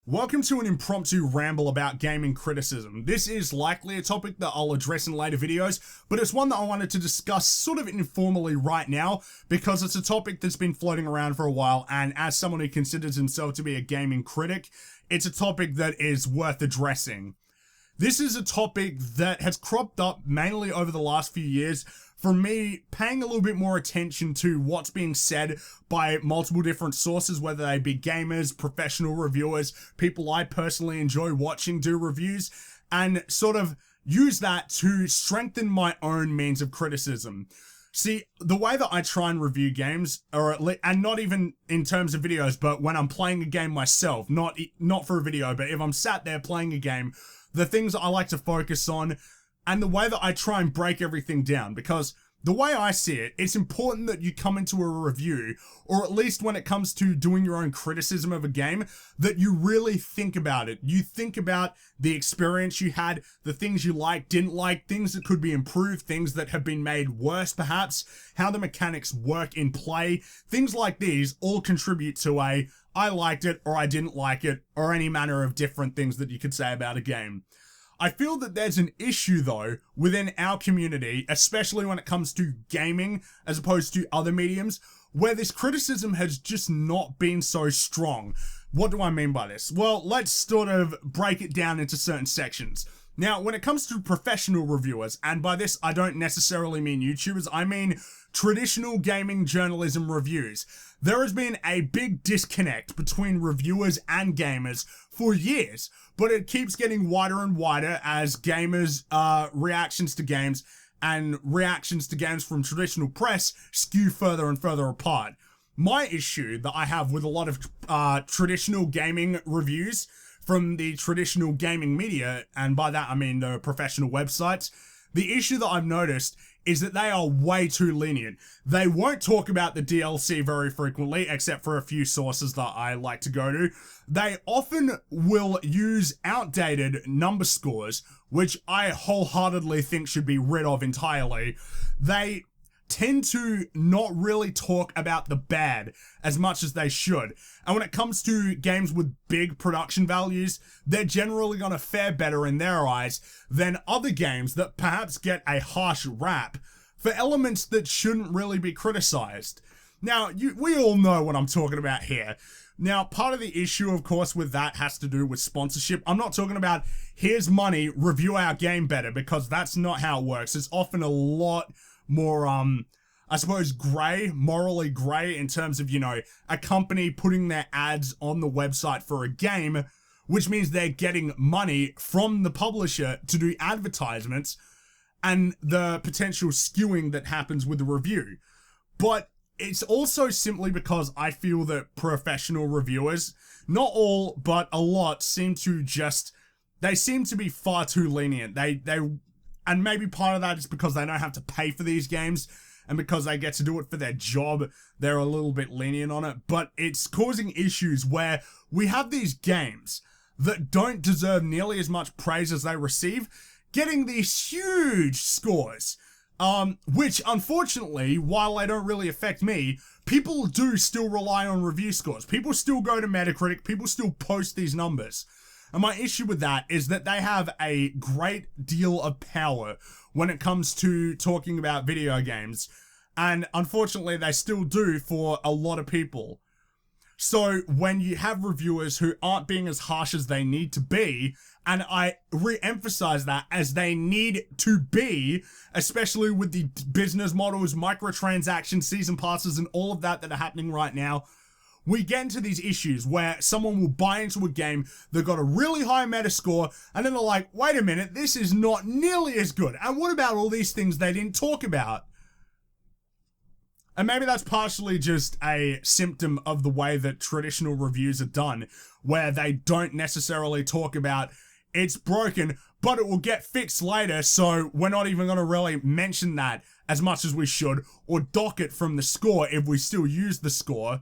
Welcome to an impromptu ramble about gaming criticism. This is likely a topic that I'll address in later videos, but it's one that I wanted to discuss sort of informally right now because it's a topic that's been floating around for a while, and as someone who considers himself to be a gaming critic, it's a topic that is worth addressing. This is a topic that has cropped up mainly over the last few years from me paying a little bit more attention to what's being said by multiple different sources, whether they be gamers, professional reviewers, people I personally enjoy watching do reviews, and sort of use that to strengthen my own means of criticism. See, the way that I try and review games, and not even in terms of videos, but when I'm playing a game myself, not for a video, but if I'm sat there playing a game, the things that I like to focus on, and the way that I try and break everything down, because the way I see it, it's important that you come into a review, or at least when it comes to doing your own criticism of a game, that you really think about it. You think about the experience you had, the things you liked, didn't like, things that could be improved, things that have been made worse perhaps, how the mechanics work in play. Things like these all contribute to a I liked it or I didn't like it, or any manner of different things that you could say about a game. I feel that there's an issue though within our community, especially when it comes to gaming as opposed to other mediums, where this criticism has just not been so strong. What do I mean by this? Well, let's sort of break it down into certain sections. Now, when it comes to professional reviewers, and by this I don't necessarily mean YouTubers, I mean traditional gaming journalism reviews, there has been a big disconnect between reviewers and gamers for years, but it keeps getting wider and wider as gamers' reactions to games and reactions to games from traditional press skew further and further apart. My issue that I have with a lot of traditional gaming reviews from the traditional gaming media, and by that I mean the professional websites, the issue that I've noticed is that they are way too lenient. They won't talk about the DLC very frequently, except for a few sources that I like to go to. They often will use outdated number scores, which I wholeheartedly think should be rid of entirely. They tend to not really talk about the bad as much as they should. And when it comes to games with big production values, they're generally going to fare better in their eyes than other games that perhaps get a harsh rap for elements that shouldn't really be criticized. Now, we all know what I'm talking about here. Now, part of the issue, of course, with that has to do with sponsorship. I'm not talking about, here's money, review our game better, because that's not how it works. It's often a lot more, I suppose, morally grey in terms of, a company putting their ads on the website for a game, which means they're getting money from the publisher to do advertisements and the potential skewing that happens with the review. But it's also simply because I feel that professional reviewers, not all, but a lot, seem to be far too lenient. And maybe part of that is because they don't have to pay for these games, and because they get to do it for their job, they're a little bit lenient on it. But it's causing issues where we have these games that don't deserve nearly as much praise as they receive, getting these huge scores, which unfortunately, while they don't really affect me, people do still rely on review scores. People still go to Metacritic, people still post these numbers. And my issue with that is that they have a great deal of power when it comes to talking about video games. And unfortunately, they still do for a lot of people. So when you have reviewers who aren't being as harsh as they need to be, and I re-emphasize that as they need to be, especially with the business models, microtransactions, season passes, and all of that are happening right now, we get into these issues where someone will buy into a game, they've got a really high metascore, and then they're like, wait a minute, this is not nearly as good. And what about all these things they didn't talk about? And maybe that's partially just a symptom of the way that traditional reviews are done, where they don't necessarily talk about it's broken, but it will get fixed later, so we're not even going to really mention that as much as we should, or dock it from the score if we still use the score.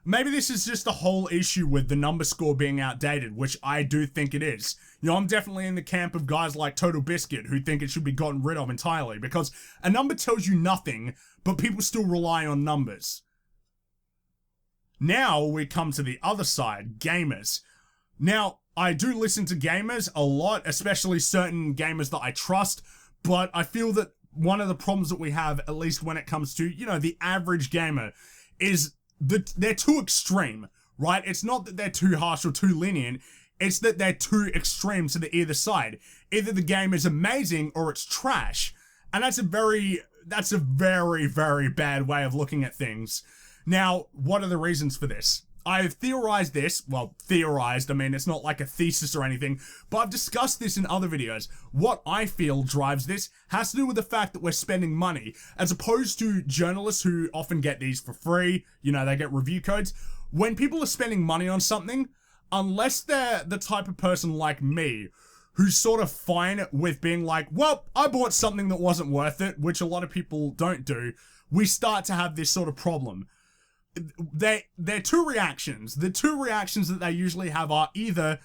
Maybe this is just a whole issue with the number score being outdated, which I do think it is. I'm definitely in the camp of guys like Total Biscuit who think it should be gotten rid of entirely, because a number tells you nothing, but people still rely on numbers. Now we come to the other side, gamers. Now, I do listen to gamers a lot, especially certain gamers that I trust, but I feel that one of the problems that we have, at least when it comes to, the average gamer, is that they're too extreme, right? It's not that they're too harsh or too lenient, it's that they're too extreme to the either side. Either the game is amazing or it's trash. And that's a very, very bad way of looking at things. Now, what are the reasons for this? I've theorized this, I mean, it's not like a thesis or anything, but I've discussed this in other videos. What I feel drives this has to do with the fact that we're spending money, as opposed to journalists who often get these for free, they get review codes. When people are spending money on something, unless they're the type of person like me, who's sort of fine with being like, well, I bought something that wasn't worth it, which a lot of people don't do, we start to have this sort of problem. They're two reactions. The two reactions that they usually have are either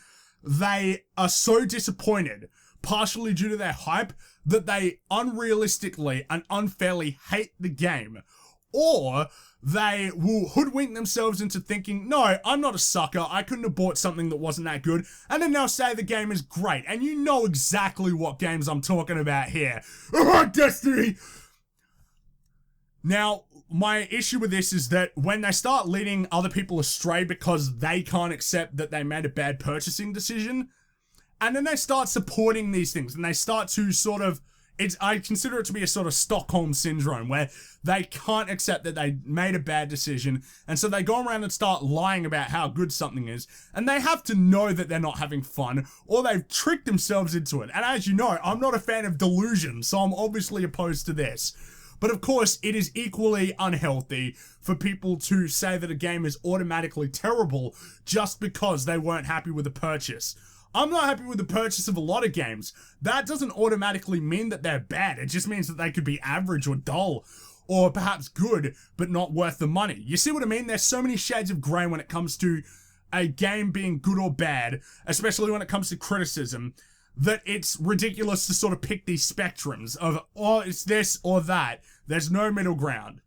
they are so disappointed, partially due to their hype, that they unrealistically and unfairly hate the game, or they will hoodwink themselves into thinking, no, I'm not a sucker, I couldn't have bought something that wasn't that good, and then they'll say the game is great, and you know exactly what games I'm talking about here. Destiny! Now, my issue with this is that when they start leading other people astray because they can't accept that they made a bad purchasing decision, and then they start supporting these things, and they start to sort of, I consider it to be a sort of Stockholm syndrome, where they can't accept that they made a bad decision, and so they go around and start lying about how good something is, and they have to know that they're not having fun, or they've tricked themselves into it. And as you know, I'm not a fan of delusion, so I'm obviously opposed to this. But of course, it is equally unhealthy for people to say that a game is automatically terrible just because they weren't happy with the purchase. I'm not happy with the purchase of a lot of games. That doesn't automatically mean that they're bad. It just means that they could be average or dull, or perhaps good, but not worth the money. You see what I mean? There's so many shades of grey when it comes to a game being good or bad, especially when it comes to criticism, that it's ridiculous to sort of pick these spectrums of, oh, it's this or that. There's no middle ground.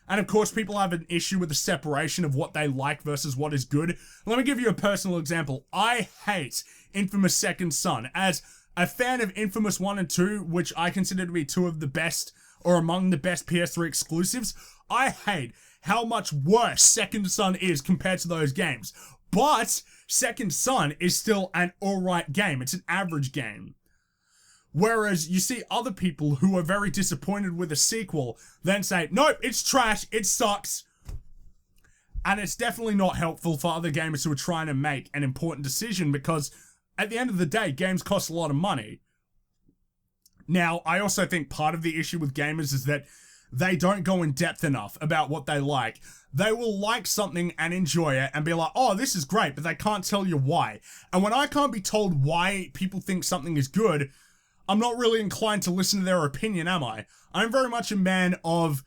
And of course, people have an issue with the separation of what they like versus what is good. Let me give you a personal example. I hate Infamous Second Son. As a fan of Infamous 1 and 2, which I consider to be two of the best, or among the best PS3 exclusives, I hate how much worse Second Son is compared to those games. But Second Son is still an alright game. It's an average game. Whereas you see other people who are very disappointed with a sequel then say, nope, it's trash, it sucks. And it's definitely not helpful for other gamers who are trying to make an important decision, because at the end of the day, games cost a lot of money. Now, I also think part of the issue with gamers is that they don't go in depth enough about what they like. They will like something and enjoy it and be like, oh, this is great, but they can't tell you why. And when I can't be told why people think something is good, I'm not really inclined to listen to their opinion, am I? I'm very much a man of,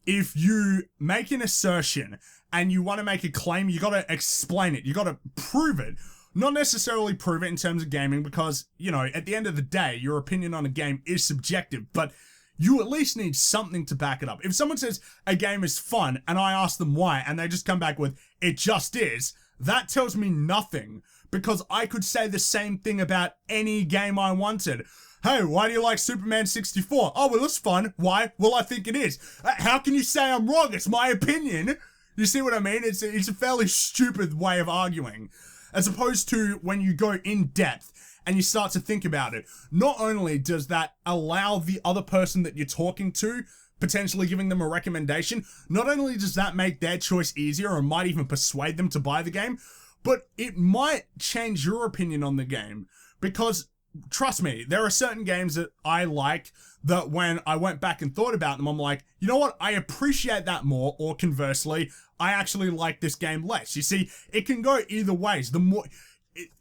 if you make an assertion and you want to make a claim, you gotta explain it, you gotta prove it. Not necessarily prove it in terms of gaming, because, at the end of the day, your opinion on a game is subjective, but you at least need something to back it up. If someone says a game is fun and I ask them why and they just come back with, it just is, that tells me nothing, because I could say the same thing about any game I wanted. Hey, why do you like Superman 64? Oh, well, it's fun. Why? Well, I think it is. How can you say I'm wrong? It's my opinion. You see what I mean? It's a fairly stupid way of arguing. As opposed to when you go in depth and you start to think about it. Not only does that allow the other person that you're talking to, potentially giving them a recommendation, not only does that make their choice easier or might even persuade them to buy the game, but it might change your opinion on the game. Because, trust me, there are certain games that I like that when I went back and thought about them, I'm like, you know what, I appreciate that more, or conversely, I actually like this game less. You see, it can go either ways.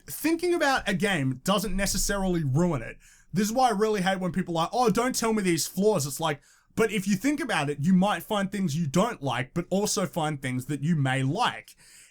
Thinking about a game doesn't necessarily ruin it. This is why I really hate when people are like, oh, don't tell me these flaws. It's like, but if you think about it, you might find things you don't like, but also find things that you may like.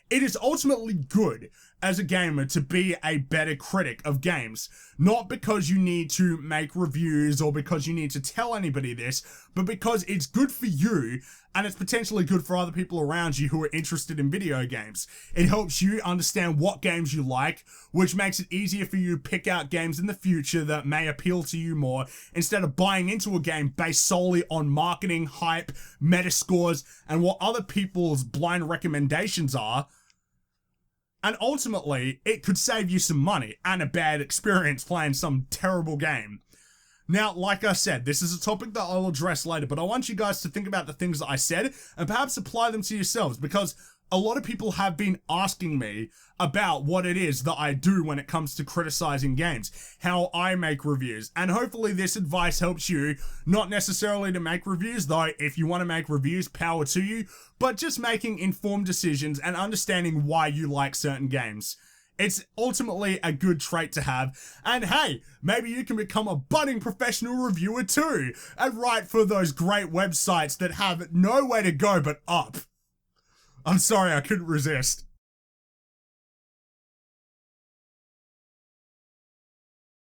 It is ultimately good, as a gamer to be a better critic of games. Not because you need to make reviews or because you need to tell anybody this, but because it's good for you and it's potentially good for other people around you who are interested in video games. It helps you understand what games you like, which makes it easier for you to pick out games in the future that may appeal to you more, instead of buying into a game based solely on marketing, hype, meta scores, and what other people's blind recommendations are. And ultimately, it could save you some money and a bad experience playing some terrible game. Now, like I said, this is a topic that I'll address later, but I want you guys to think about the things that I said and perhaps apply them to yourselves, because a lot of people have been asking me about what it is that I do when it comes to criticizing games, how I make reviews, and hopefully this advice helps you, not necessarily to make reviews, though if you want to make reviews, power to you, but just making informed decisions and understanding why you like certain games. It's ultimately a good trait to have, and hey, maybe you can become a budding professional reviewer too, and write for those great websites that have nowhere to go but up. I'm sorry, I couldn't resist.